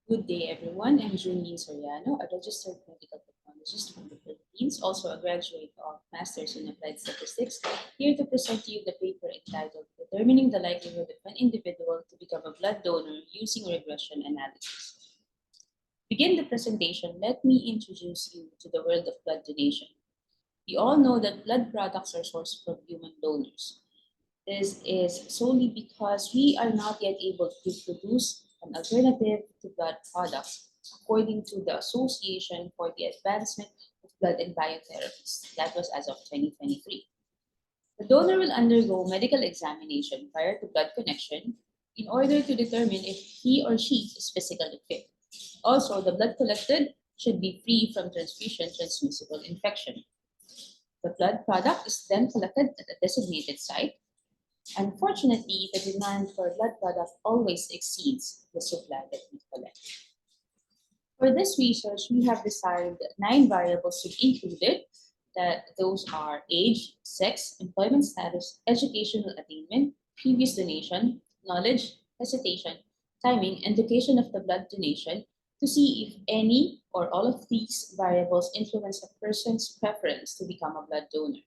Good day, everyone. I'm Junelyn Soriano, a registered medical technologist from the Philippines, also a graduate of Masters in Applied Statistics, here to present to you the paper entitled Determining the Likelihood of an Individual to Become a Blood Donor Using Regression Analysis. To begin the presentation, let me introduce you to the world of blood donation. We all know that blood products are sourced from human donors. This is solely because we are not yet able to produce an alternative to blood products, according to the Association for the Advancement of Blood and Biotherapies. That was as of 2023. The donor will undergo medical examination prior to blood connection in order to determine if he or she is physically fit. Also, the blood collected should be free from transfusion transmissible infection. The blood product is then collected at a designated site. Unfortunately, the demand for blood products always exceeds the supply that we collect. For this research, we have designed 9 variables to be included. That those are age, sex, employment status, educational attainment, previous donation, knowledge, hesitation, timing, and location of the blood donation to see if any or all of these variables influence a person's preference to become a blood donor.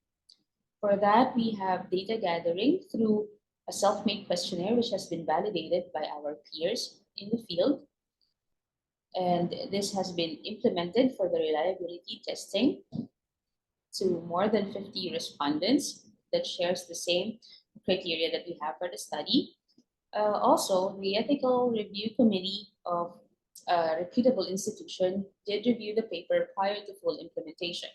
For that, we have data gathering through a self-made questionnaire which has been validated by our peers in the field. And this has been implemented for the reliability testing to more than 50 respondents that shares the same criteria that we have for the study. Also, the ethical review committee of a reputable institution did review the paper prior to full implementation.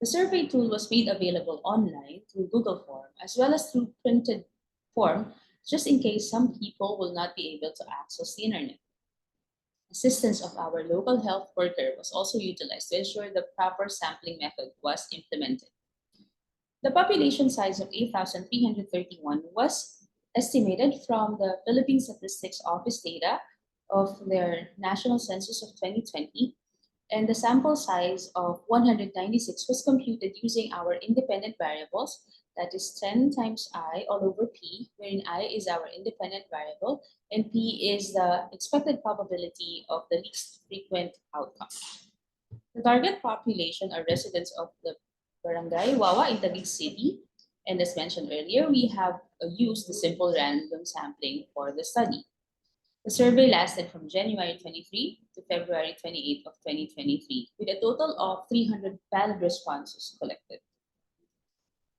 The survey tool was made available online through Google Form as well as through printed form, just in case some people will not be able to access the internet. Assistance of our local health worker was also utilized to ensure the proper sampling method was implemented. The population size of 8,331 was estimated from the Philippine Statistics Office data of their national census of 2020, and the sample size of 196 was computed using our independent variables, that is 10 times I all over P, wherein I is our independent variable and P is the expected probability of the least frequent outcome. The target population are residents of the Barangay Wawa in Taguig City, and as mentioned earlier, we have used the simple random sampling for the study. The survey lasted from January 23 to February 28 of 2023, with a total of 300 valid responses collected.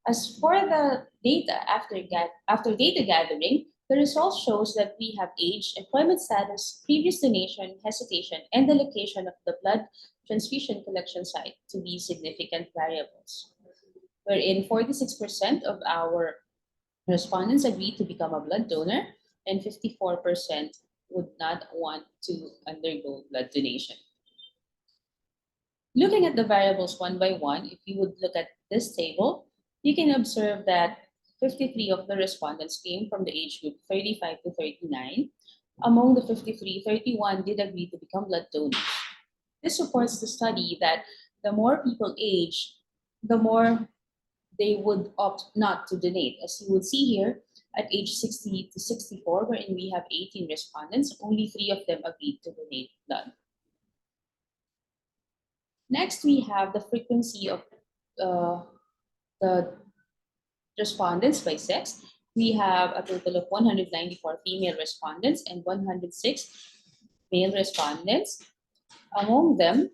As for the data, after data gathering, the results shows that we have age, employment status, previous donation, hesitation, and the location of the blood transfusion collection site to be significant variables. Wherein 46% of our respondents agreed to become a blood donor and 54% would not want to undergo blood donation. Looking at the variables one by one, if you would look at this table, you can observe that 53 of the respondents came from the age group 35 to 39. Among the 53, 31 did agree to become blood donors. This supports the study that the more people age, the more they would opt not to donate. As you would see here, at age 60 to 64, wherein we have 18 respondents, only 3 of them agreed to donate blood. Next, we have the frequency of the respondents by sex. We have a total of 194 female respondents and 106 male respondents. Among them,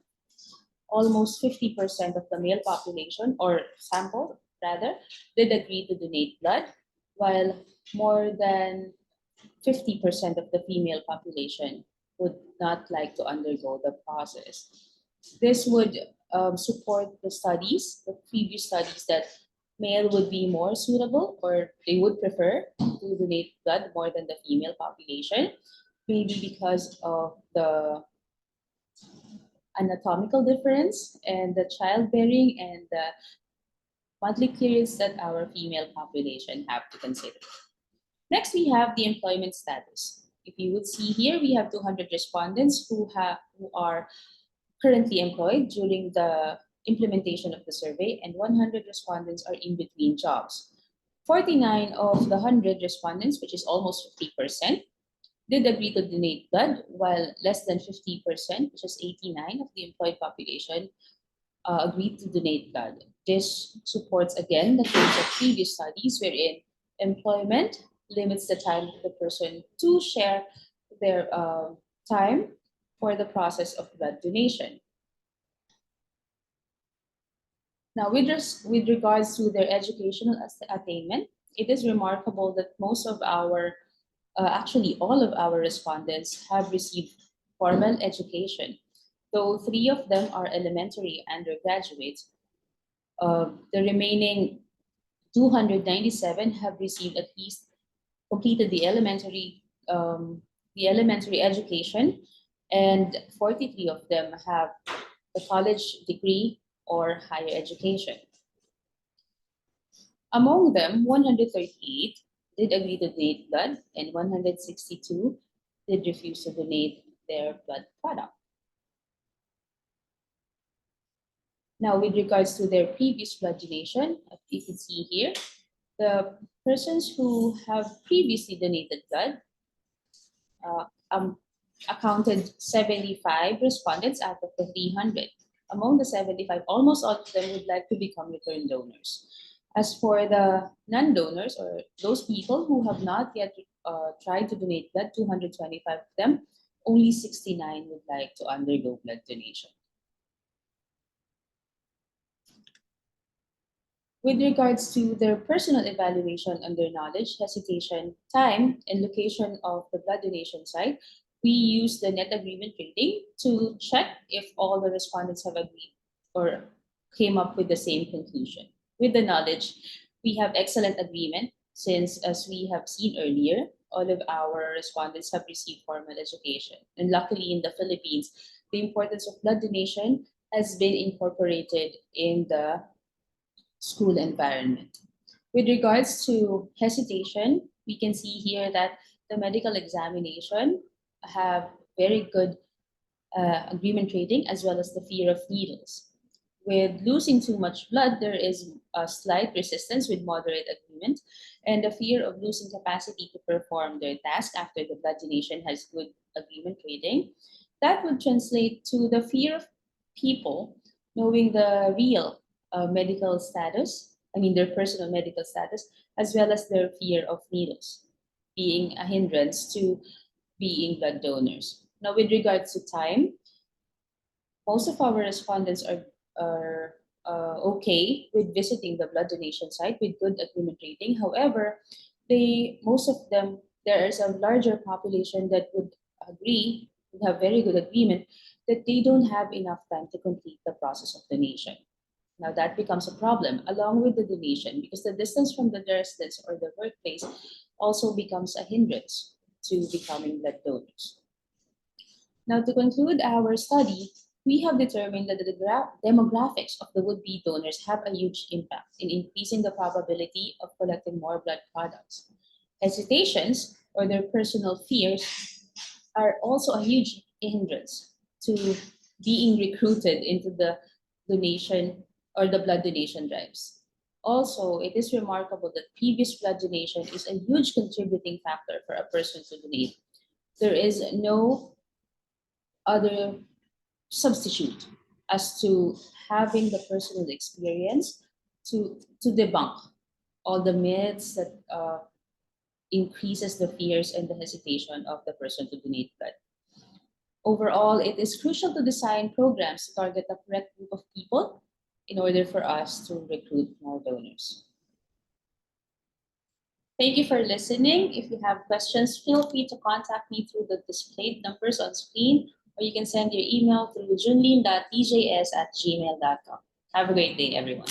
almost 50% of the male population, or sample rather, did agree to donate blood, while more than 50% of the female population would not like to undergo the process. This would support the studies, the previous studies, that male would be more suitable or they would prefer to donate blood more than the female population, maybe because of the anatomical difference and the childbearing and the monthly periods that our female population have to consider. Next, we have the employment status. If you would see here, we have 200 respondents who are currently employed during the implementation of the survey, and 100 respondents are in between jobs. 49 of the 100 respondents, which is almost 50%, did agree to donate blood, while less than 50%, which is 89 of the employed population, agreed to donate blood. This supports again the claims of previous studies wherein employment limits the time of the person to share their time for the process of blood donation. Now, with regards to their educational attainment, it is remarkable that most of our, actually all of our respondents have received formal education, though three of them are elementary undergraduates. The remaining 297 have received at least completed the elementary education, and 43 of them have a college degree or higher education. Among them, 138 did agree to donate blood, and 162 did refuse to donate their blood product. Now, with regards to their previous blood donation, as you can see here, the persons who have previously donated blood uh, um, accounted 75 respondents out of the 300. Among the 75, almost all of them would like to become return donors. As for the non-donors, or those people who have not yet tried to donate blood, 225 of them, only 69 would like to undergo blood donation. With regards to their personal evaluation on their knowledge, hesitation, time, and location of the blood donation site, we use the net agreement rating to check if all the respondents have agreed or came up with the same conclusion. With the knowledge, we have excellent agreement since, as we have seen earlier, all of our respondents have received formal education. And luckily in the Philippines, the importance of blood donation has been incorporated in the school environment. With regards to hesitation, we can see here that the medical examination have very good agreement rating as well as the fear of needles. With losing too much blood, there is a slight resistance with moderate agreement, and the fear of losing capacity to perform their task after the blood donation has good agreement rating. That would translate to the fear of people knowing the real medical status, I mean their personal medical status, as well as their fear of needles being a hindrance to being blood donors. Now, with regards to time, most of our respondents are okay with visiting the blood donation site with good agreement rating. However, most of them, there is a larger population that would agree, would have very good agreement, that they don't have enough time to complete the process of donation. Now that becomes a problem along with the donation, because the distance from the residence or the workplace also becomes a hindrance to becoming blood donors. Now, to conclude our study, we have determined that the demographics of the would-be donors have a huge impact in increasing the probability of collecting more blood products. Hesitations, or their personal fears, are also a huge hindrance to being recruited into the donation or the blood donation drives. Also, it is remarkable that previous blood donation is a huge contributing factor for a person to donate. There is no other substitute as to having the personal experience to debunk all the myths that increases the fears and the hesitation of the person to donate blood. Overall, it is crucial to design programs to target the correct group of people in order for us to recruit more donors. Thank you for listening. If you have questions, feel free to contact me through the displayed numbers on screen, or you can send your email through junelyn.djs@gmail.com. Have a great day, everyone.